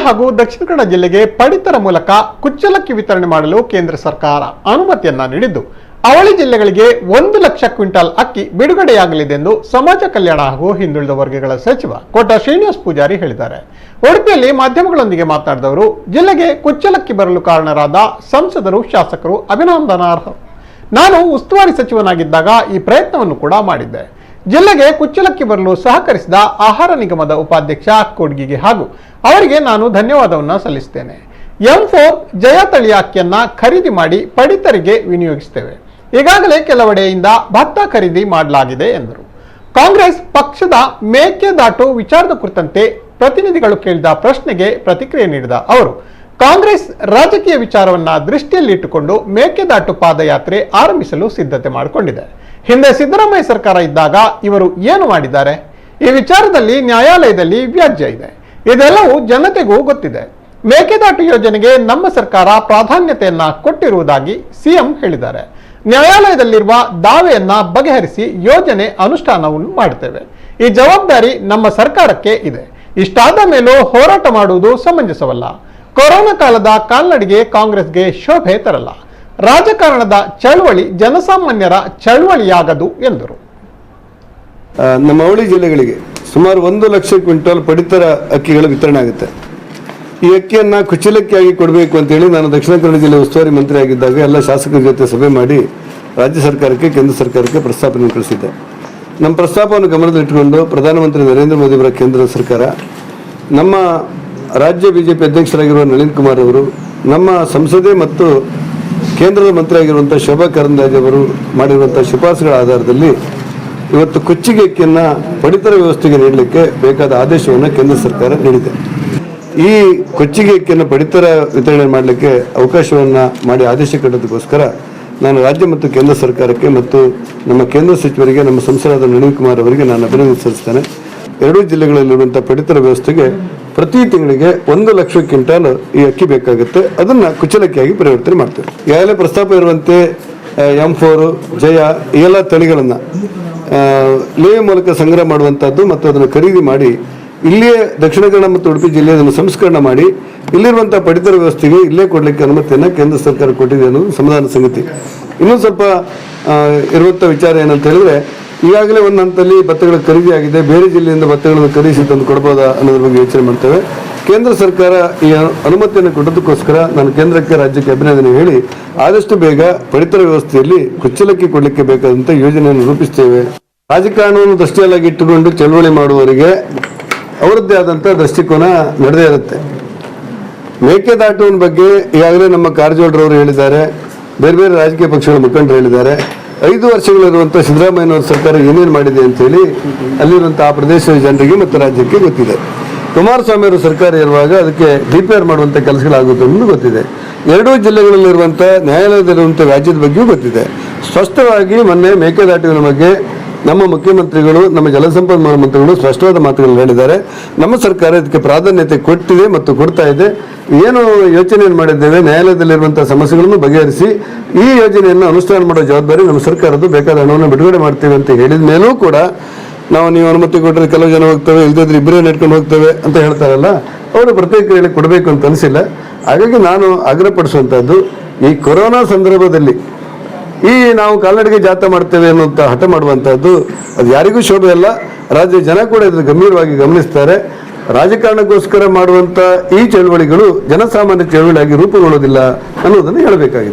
ಹಾಗೂ ದಕ್ಷಿಣ ಕನ್ನಡ ಜಿಲ್ಲೆಗೆ ಪಡಿತರ ಮೂಲಕ ಕುಚ್ಚಲಕ್ಕಿ ವಿತರಣೆ ಮಾಡಲು ಕೇಂದ್ರ ಸರ್ಕಾರ ಅನುಮತಿಯನ್ನ ನೀಡಿದ್ದು ಅವಳಿ ಜಿಲ್ಲೆಗಳಿಗೆ 1 ಲಕ್ಷ ಕ್ವಿಂಟಾಲ್ ಅಕ್ಕಿ ಬಿಡುಗಡೆಯಾಗಲಿದೆ ಎಂದು ಸಮಾಜ ಕಲ್ಯಾಣ ಹಾಗೂ ಹಿಂದುಳಿದ ವರ್ಗಗಳ ಸಚಿವ ಕೋಟ ಶ್ರೀನಿವಾಸ ಪೂಜಾರಿ ಹೇಳಿದ್ದಾರೆ. ಉಡುಪಿಯಲ್ಲಿ ಮಾಧ್ಯಮಗಳೊಂದಿಗೆ ಮಾತನಾಡಿದವರು, ಜಿಲ್ಲೆಗೆ ಕುಚ್ಚಲಕ್ಕಿ ಬರಲು ಕಾರಣರಾದ ಸಂಸದರು, ಶಾಸಕರು ಅಭಿನಂದನಾರ್ಹರು. ನಾನು ಉಸ್ತುವಾರಿ ಸಚಿವನಾಗಿದ್ದಾಗ ಈ ಪ್ರಯತ್ನವನ್ನು ಕೂಡ ಮಾಡಿದ್ದೆ. ಜಿಲ್ಲೆಗೆ ಕುಚ್ಚಲಕ್ಕಿ ಬರಲು ಸಹಕರಿಸಿದ ಆಹಾರ ನಿಗಮದ ಉಪಾಧ್ಯಕ್ಷ ಕೊಡ್ಗಿಗೆ ಹಾಗೂ ಅವರಿಗೆ ನಾನು ಧನ್ಯವಾದವನ್ನು ಸಲ್ಲಿಸುತ್ತೇನೆ. M4 ಜಯ ತಳಿಯ ಅಕ್ಕಿಯನ್ನ ಖರೀದಿ ಮಾಡಿ ಪಡಿತರಿಗೆ ವಿನಿಯೋಗಿಸುತ್ತೇವೆ. ಈಗಾಗಲೇ ಕೆಲವೆಡೆಯಿಂದ ಭತ್ತ ಖರೀದಿ ಮಾಡಲಾಗಿದೆ ಎಂದರು. ಕಾಂಗ್ರೆಸ್ ಪಕ್ಷದ ಮೇಕೆದಾಟು ವಿಚಾರದ ಕುರಿತಂತೆ ಪ್ರತಿನಿಧಿಗಳು ಕೇಳಿದ ಪ್ರಶ್ನೆಗೆ ಪ್ರತಿಕ್ರಿಯೆ ನೀಡಿದ ಅವರು, ಕಾಂಗ್ರೆಸ್ ರಾಜಕೀಯ ವಿಚಾರವನ್ನ ದೃಷ್ಟಿಯಲ್ಲಿಟ್ಟುಕೊಂಡು ಮೇಕೆದಾಟು ಪಾದಯಾತ್ರೆ ಆರಂಭಿಸಲು ಸಿದ್ಧತೆ ಮಾಡಿಕೊಂಡಿದೆ. ಹಿಂದೆ ಸಿದ್ದರಾಮಯ್ಯ ಸರ್ಕಾರ ಇದ್ದಾಗ ಇವರು ಏನು ಮಾಡಿದ್ದಾರೆ? ಈ ವಿಚಾರದಲ್ಲಿ ನ್ಯಾಯಾಲಯದಲ್ಲಿ ವ್ಯಾಜ್ಯ ಇದೆ. ಇದೆಲ್ಲವೂ ಜನತೆಗೂ ಗೊತ್ತಿದೆ. ಮೇಕೆದಾಟು ಯೋಜನೆಗೆ ನಮ್ಮ ಸರ್ಕಾರ ಪ್ರಾಧಾನ್ಯತೆಯನ್ನ ಕೊಟ್ಟಿರುವುದಾಗಿ ಸಿಎಂ ಹೇಳಿದ್ದಾರೆ. ನ್ಯಾಯಾಲಯದಲ್ಲಿರುವ ದಾವೆಯನ್ನ ಬಗೆಹರಿಸಿ ಯೋಜನೆ ಅನುಷ್ಠಾನವನ್ನು ಮಾಡುತ್ತೇವೆ. ಈ ಜವಾಬ್ದಾರಿ ನಮ್ಮ ಸರ್ಕಾರಕ್ಕೆ ಇದೆ. ಇಷ್ಟಾದ ಮೇಲೂ ಹೋರಾಟ ಮಾಡುವುದು ಸಮಂಜಸವಲ್ಲ. ಕೊರೋನಾ ಕಾಲದ ಕಾಲ್ನಡಿಗೆ ಕಾಂಗ್ರೆಸ್ಗೆ ಶೋಭೆ ತರಲ್ಲ. ರಾಜಕಾರಣದ ಚಳವಳಿ ಜನಸಾಮಾನ್ಯರ ಚಳವಳಿಯಾಗದು ಎಂದರು. ನಮ್ಮ ಅವಳಿ ಜಿಲ್ಲೆಗಳಿಗೆ ಸುಮಾರು 1 ಲಕ್ಷ ಕ್ವಿಂಟಾಲ್ ಪಡಿತರ ಅಕ್ಕಿಗಳ ವಿತರಣೆ ಆಗುತ್ತೆ. ಈ ಅಕ್ಕಿಯನ್ನು ಕುಚ್ಚಲಕ್ಕಿಯಾಗಿ ಕೊಡಬೇಕು ಅಂತೇಳಿ ನಾನು ದಕ್ಷಿಣ ಕನ್ನಡ ಜಿಲ್ಲೆ ಉಸ್ತುವಾರಿ ಮಂತ್ರಿ ಆಗಿದ್ದಾಗ ಎಲ್ಲ ಶಾಸಕರ ಜೊತೆ ಸಭೆ ಮಾಡಿ ರಾಜ್ಯ ಸರ್ಕಾರಕ್ಕೆ, ಕೇಂದ್ರ ಸರ್ಕಾರಕ್ಕೆ ಪ್ರಸ್ತಾಪನೆ ಕಳಿಸಿದ್ದೆ. ನಮ್ಮ ಪ್ರಸ್ತಾಪವನ್ನು ಗಮನದಲ್ಲಿಟ್ಟುಕೊಂಡು ಪ್ರಧಾನಮಂತ್ರಿ ನರೇಂದ್ರ ಮೋದಿ ಅವರ ಕೇಂದ್ರ ಸರ್ಕಾರ, ನಮ್ಮ ರಾಜ್ಯ ಬಿಜೆಪಿ ಅಧ್ಯಕ್ಷರಾಗಿರುವ ನಳಿನ್ ಕುಮಾರ್ ಅವರು, ನಮ್ಮ ಸಂಸದೆ ಮತ್ತು ಕೇಂದ್ರದ ಮಂತ್ರಿ ಆಗಿರುವಂಥ ಶೋಭಾ ಕರಂದ್ಲಾಜೆ ಅವರು ಮಾಡಿರುವಂಥ ಶಿಫಾರಸುಗಳ ಆಧಾರದಲ್ಲಿ ಇವತ್ತು ಕುಚ್ಚಿಗೆ ಅಕ್ಕಿಯನ್ನು ಪಡಿತರ ವ್ಯವಸ್ಥೆಗೆ ನೀಡಲಿಕ್ಕೆ ಬೇಕಾದ ಆದೇಶವನ್ನು ಕೇಂದ್ರ ಸರ್ಕಾರ ನೀಡಿದೆ. ಈ ಕೊಚ್ಚಿಗೆ ಅಕ್ಕಿಯನ್ನು ಪಡಿತರ ವಿತರಣೆ ಮಾಡಲಿಕ್ಕೆ ಅವಕಾಶವನ್ನು ಮಾಡಿ ಆದೇಶ ಕೊಡೋದಕ್ಕೋಸ್ಕರ ನಾನು ರಾಜ್ಯ ಮತ್ತು ಕೇಂದ್ರ ಸರ್ಕಾರಕ್ಕೆ ಮತ್ತು ನಮ್ಮ ಕೇಂದ್ರ ಸಚಿವರಿಗೆ, ನಮ್ಮ ಸಂಸದರಾದ ನಳಿನ್ ಕುಮಾರ್ ಅವರಿಗೆ ನಾನು ಅಭಿನಂದನೆ ಸಲ್ಲಿಸ್ತೇನೆ. ಎರಡೂ ಜಿಲ್ಲೆಗಳಲ್ಲಿರುವಂಥ ಪಡಿತರ ವ್ಯವಸ್ಥೆಗೆ ಪ್ರತಿ ತಿಂಗಳಿಗೆ 1 ಲಕ್ಷ ಕ್ವಿಂಟಾಲ್ ಈ ಅಕ್ಕಿ ಬೇಕಾಗುತ್ತೆ. ಅದನ್ನು ಕುಚ್ಚಲಕ್ಕಿಯಾಗಿ ಪರಿವರ್ತನೆ ಮಾಡ್ತೇವೆ. ಈಗಾಗಲೇ ಪ್ರಸ್ತಾಪ ಇರುವಂತೆ M4 ಜಯ ಈ ಎಲ್ಲ ತಳಿಗಳನ್ನು ಲೇವ್ ಮೂಲಕ ಸಂಗ್ರಹ ಮಾಡುವಂಥದ್ದು ಮತ್ತು ಅದನ್ನು ಖರೀದಿ ಮಾಡಿ ಇಲ್ಲಿಯೇ ದಕ್ಷಿಣ ಕನ್ನಡ ಮತ್ತು ಉಡುಪಿ ಜಿಲ್ಲೆಯನ್ನು ಸಂಸ್ಕರಣೆ ಮಾಡಿ ಇಲ್ಲಿರುವಂಥ ಪಡಿತರ ವ್ಯವಸ್ಥೆಗೆ ಇಲ್ಲೇ ಕೊಡಲಿಕ್ಕೆ ಅನುಮತಿಯನ್ನು ಕೇಂದ್ರ ಸರ್ಕಾರ ಕೊಟ್ಟಿದೆ ಅನ್ನೋದು ಸಮಾಧಾನ ಸಂಗತಿ. ಇನ್ನೂ ಸ್ವಲ್ಪ ಇರುವಂಥ ವಿಚಾರ ಏನಂತ ಹೇಳಿದ್ರೆ, ಈಗಾಗಲೇ ಒಂದು ಹಂತದಲ್ಲಿ ಭತ್ತಗಳ ಖರೀದಿ ಆಗಿದೆ. ಬೇರೆ ಜಿಲ್ಲೆಯಿಂದ ಭತ್ತಗಳನ್ನು ಖರೀದಿಸಿ ತಂದು ಕೊಡ್ಬೋದಾ ಅನ್ನೋದ್ರ ಬಗ್ಗೆ ಯೋಚನೆ ಮಾಡ್ತೇವೆ. ಕೇಂದ್ರ ಸರ್ಕಾರ ಈ ಅನುಮತಿಯನ್ನು ಕೊಡೋದಕ್ಕೋಸ್ಕರ ನಾನು ಕೇಂದ್ರಕ್ಕೆ, ರಾಜ್ಯಕ್ಕೆ ಅಭಿನಂದನೆ ಹೇಳಿ ಆದಷ್ಟು ಬೇಗ ಪಡಿತರ ವ್ಯವಸ್ಥೆಯಲ್ಲಿ ಕುಚ್ಚಲಕ್ಕಿ ಕೊಡಲಿಕ್ಕೆ ಬೇಕಾದಂಥ ಯೋಜನೆಯನ್ನು ರೂಪಿಸ್ತೇವೆ. ರಾಜಕಾರಣವನ್ನು ದೃಷ್ಟಿಯಲ್ಲಾಗಿ ಇಟ್ಟುಕೊಂಡು ಚಳವಳಿ ಮಾಡುವವರಿಗೆ ಅವರದ್ದೇ ಆದಂಥ ದೃಷ್ಟಿಕೋನ ನಡೆದೇ ಇರುತ್ತೆ. ಮೇಕೆದಾಟುವಿನ ಬಗ್ಗೆ ಈಗಾಗಲೇ ನಮ್ಮ ಕಾರಜೋಳರವರು ಹೇಳಿದ್ದಾರೆ, ಬೇರೆ ಬೇರೆ ರಾಜಕೀಯ ಪಕ್ಷಗಳ ಮುಖಂಡರು ಹೇಳಿದ್ದಾರೆ. 5 ವರ್ಷಗಳಿರುವಂಥ ಸಿದ್ದರಾಮಯ್ಯನವರ ಸರ್ಕಾರ ಏನೇನು ಮಾಡಿದೆ ಅಂತೇಳಿ ಅಲ್ಲಿರುವಂಥ ಆ ಪ್ರದೇಶದ ಜನರಿಗೆ ಮತ್ತು ರಾಜ್ಯಕ್ಕೆ ಗೊತ್ತಿದೆ. ಕುಮಾರಸ್ವಾಮಿ ಅವರ ಸರ್ಕಾರ ಇರುವಾಗ ಅದಕ್ಕೆ ರಿಪೇರ್ ಮಾಡುವಂಥ ಕೆಲಸಗಳಾಗುತ್ತೆ ಅನ್ನೋದು ಗೊತ್ತಿದೆ. ಎರಡೂ ಜಿಲ್ಲೆಗಳಲ್ಲಿರುವಂಥ ನ್ಯಾಯಾಲಯದಲ್ಲಿರುವಂಥ ವ್ಯಾಜ್ಯದ ಬಗ್ಗೆಯೂ ಗೊತ್ತಿದೆ. ಸ್ಪಷ್ಟವಾಗಿ ಮೊನ್ನೆ ಮೇಕೆದಾಟುವಿನ ಬಗ್ಗೆ ನಮ್ಮ ಮುಖ್ಯಮಂತ್ರಿಗಳು, ನಮ್ಮ ಜಲಸಂಪನ್ಮೂಲ ಮಂತ್ರಿಗಳು ಸ್ಪಷ್ಟವಾದ ಮಾತುಗಳನ್ನು ಹೇಳಿದ್ದಾರೆ. ನಮ್ಮ ಸರ್ಕಾರ ಇದಕ್ಕೆ ಪ್ರಾಧಾನ್ಯತೆ ಕೊಟ್ಟಿದೆ ಮತ್ತು ಕೊಡ್ತಾ ಇದೆ. ಏನು ಯೋಚನೆಯನ್ನು ಮಾಡಿದ್ದೇವೆ, ನ್ಯಾಯಾಲಯದಲ್ಲಿರುವಂಥ ಸಮಸ್ಯೆಗಳನ್ನು ಬಗೆಹರಿಸಿ ಈ ಯೋಜನೆಯನ್ನು ಅನುಷ್ಠಾನ ಮಾಡೋ ಜವಾಬ್ದಾರಿ ನಮ್ಮ ಸರ್ಕಾರದ್ದು. ಬೇಕಾದ ಹಣವನ್ನು ಬಿಡುಗಡೆ ಮಾಡ್ತೇವೆ ಅಂತ ಹೇಳಿದ ಮೇಲೂ ಕೂಡ ನೀವು ಅನುಮತಿ ಕೊಟ್ಟರೆ ಕೆಲವು ಜನ ಹೋಗ್ತೇವೆ, ಇಲ್ಲದಿದ್ರೆ ಇಬ್ಬರೇ ನೆಟ್ಕೊಂಡು ಹೋಗ್ತೇವೆ ಅಂತ ಹೇಳ್ತಾರಲ್ಲ, ಅವರು ಪ್ರತ್ಯೇಕ ಕೊಡಬೇಕು ಅಂತ ಅನಿಸಿಲ್ಲ. ಹಾಗಾಗಿ ನಾನು ಆಗ್ರಹಪಡಿಸುವಂಥದ್ದು, ಈ ಕೊರೋನಾ ಸಂದರ್ಭದಲ್ಲಿ ಈ ನಾವು ಕಾಲ್ನಡಿಗೆ ಜಾಥಾ ಮಾಡ್ತೇವೆ ಅನ್ನುವಂಥ ಹಠ ಮಾಡುವಂಥದ್ದು ಅದು ಯಾರಿಗೂ ಶೋಭೆ ಅಲ್ಲ. ರಾಜ್ಯ ಜನ ಕೂಡ ಇದನ್ನು ಗಂಭೀರವಾಗಿ ಗಮನಿಸ್ತಾರೆ. ರಾಜಕಾರಣಕ್ಕೋಸ್ಕರ ಮಾಡುವಂಥ ಈ ಚಳವಳಿಗಳು ಜನಸಾಮಾನ್ಯ ಚಳವಳಿಯಾಗಿ ರೂಪುಗೊಳ್ಳೋದಿಲ್ಲ ಅನ್ನೋದನ್ನು ಹೇಳಬೇಕಾಗಿದೆ.